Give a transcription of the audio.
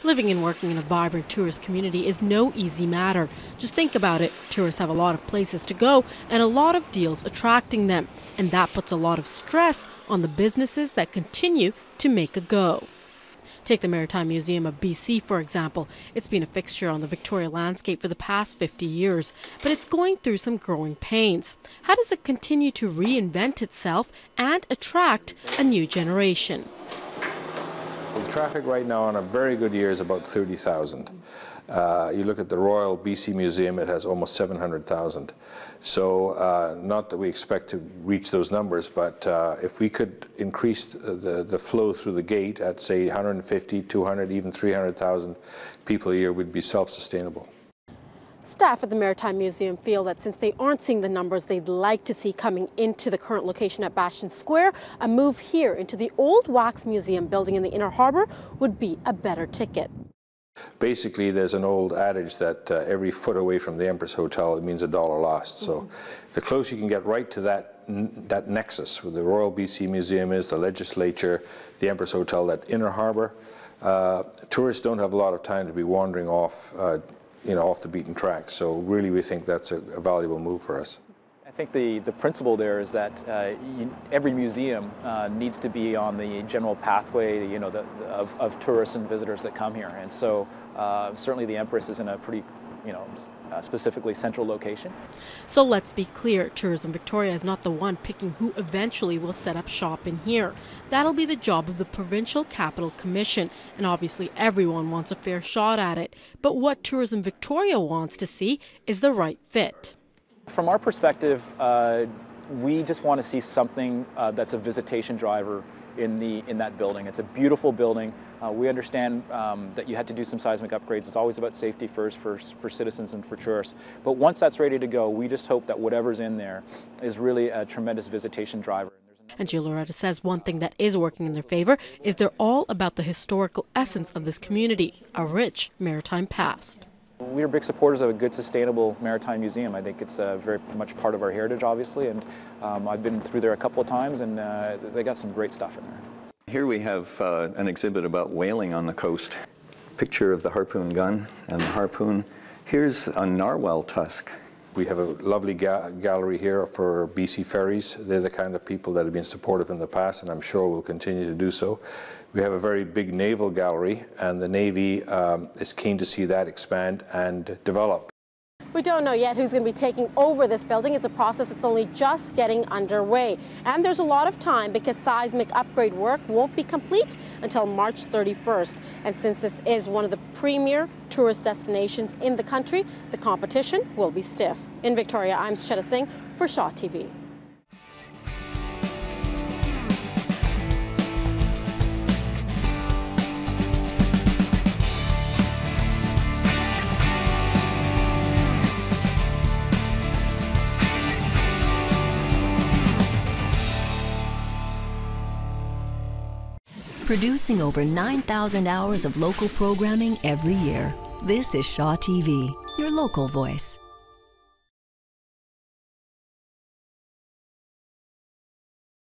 Living and working in a vibrant tourist community is no easy matter. Just think about it. Tourists have a lot of places to go and a lot of deals attracting them. And that puts a lot of stress on the businesses that continue to make a go. Take the Maritime Museum of BC, for example. It's been a fixture on the Victoria landscape for the past 50 years, but it's going through some growing pains. How does it continue to reinvent itself and attract a new generation? The traffic right now on a very good year is about 30,000. You look at the Royal BC Museum, it has almost 700,000. So not that we expect to reach those numbers, but if we could increase the flow through the gate at, say, 150, 200, even 300,000 people a year, we'd be self-sustainable. Staff at the Maritime Museum feel that since they aren't seeing the numbers they'd like to see coming into the current location at Bastion Square, a move here into the old Wax Museum building in the Inner Harbour would be a better ticket. Basically, there's an old adage that every foot away from the Empress Hotel, it means $1 lost. So the closer you can get right to that nexus where the Royal BC Museum is, the legislature, the Empress Hotel, that Inner Harbour, tourists don't have a lot of time to be wandering off off the beaten track. So really we think that's a valuable move for us. I think the principle there is that every museum needs to be on the general pathway of tourists and visitors that come here. And so certainly the Empress is in a pretty specifically central location. So let's be clear, Tourism Victoria is not the one picking who eventually will set up shop in here. That'll be the job of the Provincial Capital Commission, and obviously everyone wants a fair shot at it. But what Tourism Victoria wants to see is the right fit. From our perspective, we just want to see something that's a visitation driver in that building. It's a beautiful building. We understand that you had to do some seismic upgrades. It's always about safety first for citizens and for tourists. But once that's ready to go, we just hope that whatever's in there is really a tremendous visitation driver. And Jill Loretta says one thing that is working in their favor is they're all about the historical essence of this community, a rich maritime past. We are big supporters of a good, sustainable maritime museum. I think it's very much part of our heritage, obviously, and I've been through there a couple of times, and they got some great stuff in there. Here we have an exhibit about whaling on the coast. Picture of the harpoon gun and the harpoon. Here's a narwhal tusk. We have a lovely gallery here for BC Ferries. They're the kind of people that have been supportive in the past, and I'm sure will continue to do so. We have a very big naval gallery, and the Navy is keen to see that expand and develop. We don't know yet who's going to be taking over this building. It's a process that's only just getting underway. And there's a lot of time because seismic upgrade work won't be complete until March 31st. And since this is one of the premier tourist destinations in the country, the competition will be stiff. In Victoria, I'm Shetta Singh for Shaw TV. Producing over 9,000 hours of local programming every year. This is Shaw TV, your local voice.